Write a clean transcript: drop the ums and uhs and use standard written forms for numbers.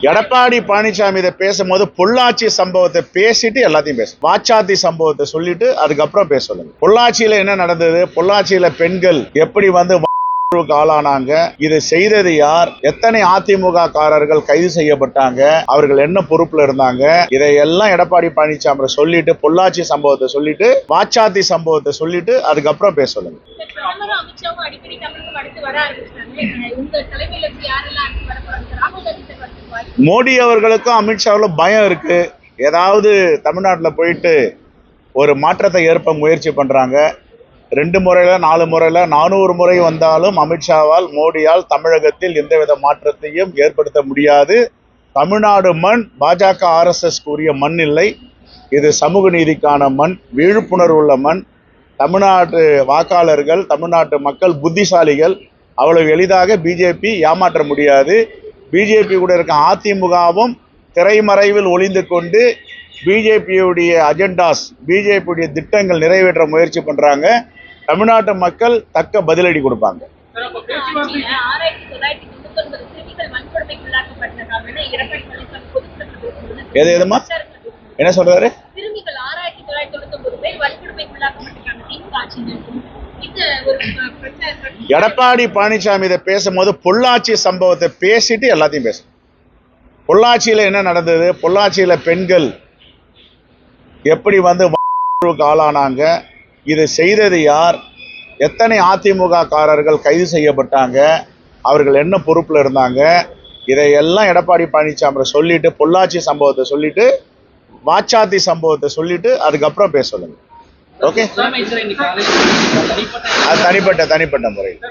எடப்பாடி பழனிசாமி இதை பேசும்போது பொள்ளாச்சி சம்பவத்தை பேசிட்டு எல்லாத்தையும் பேச, வாச்சாத்தி சம்பவத்தை சொல்லிட்டு அதுக்கப்புறம் பேச சொல்லுங்க. பொள்ளாச்சியில என்ன நடந்தது, பொள்ளாச்சியில பெண்கள் எப்படி ஆளானாங்க, இதை செய்தது யார், எத்தனை அதிமுக காரர்கள் கைது செய்யப்பட்டாங்க, அவர்கள் என்ன பொறுப்புல இருந்தாங்க, இதையெல்லாம் எடப்பாடி பழனிசாமி சொல்லிட்டு பொள்ளாச்சி சம்பவத்தை சொல்லிட்டு வாச்சாத்தி சம்பவத்தை சொல்லிட்டு அதுக்கப்புறம் பேச சொல்லுங்க. மோடி அவர்களுக்கும் அமித்ஷாவுக்கும் பயம் இருக்கு. ஏதாவது தமிழ்நாட்டில் போயிட்டு ஒரு மாற்றத்தை ஏற்ப முயற்சி பண்றாங்க. 2 முறையில 4 முறையில 400 முறை வந்தாலும் அமித்ஷாவால் மோடியால் தமிழகத்தில் எந்தவித மாற்றத்தையும் ஏற்படுத்த முடியாது. தமிழ்நாடு மண் பாஜக RSS கூறிய மண் இல்லை. இது சமூக நீதிக்கான மண், விழிப்புணர்வு உள்ள மண். தமிழ்நாட்டு வாக்காளர்கள், தமிழ்நாட்டு மக்கள் புத்திசாலிகள். அவ்வளவு எளிதாக பிஜேபி ஏமாற்ற முடியாது. பிஜேபி கூட இருக்க அதிமுகவும் திரைமறைவில் ஒளிந்து கொண்டு பிஜேபியுடைய அஜெண்டாஸ், பிஜேபியுடைய திட்டங்கள் நிறைவேற்ற முயற்சி பண்றாங்க. தமிழ்நாட்டு மக்கள் தக்க பதிலடி கொடுப்பாங்க. எதுமா என்ன சொல்றாரு? எடப்பாடி பழனிசாமி இதை பேசும்போது பொள்ளாச்சி சம்பவத்தை பேசிட்டு எல்லாத்தையும் பேச. பொள்ளாச்சியில என்ன நடந்தது, பொள்ளாச்சியில பெண்கள் எப்படி ஆளானாங்க, இதை செய்தது யார், எத்தனை அதிமுக காரர்கள் கைது செய்யப்பட்டாங்க, அவர்கள் என்ன பொறுப்புல இருந்தாங்க, இதையெல்லாம் எடப்பாடி பழனிசாமி சொல்லிட்டு பொள்ளாச்சி சம்பவத்தை சொல்லிட்டு வாச்சாத்தி சம்பவத்தை சொல்லிட்டு அதுக்கப்புறம் பேச சொல்லுங்க. ஓகே, அது தனிப்பட்ட முறையில்.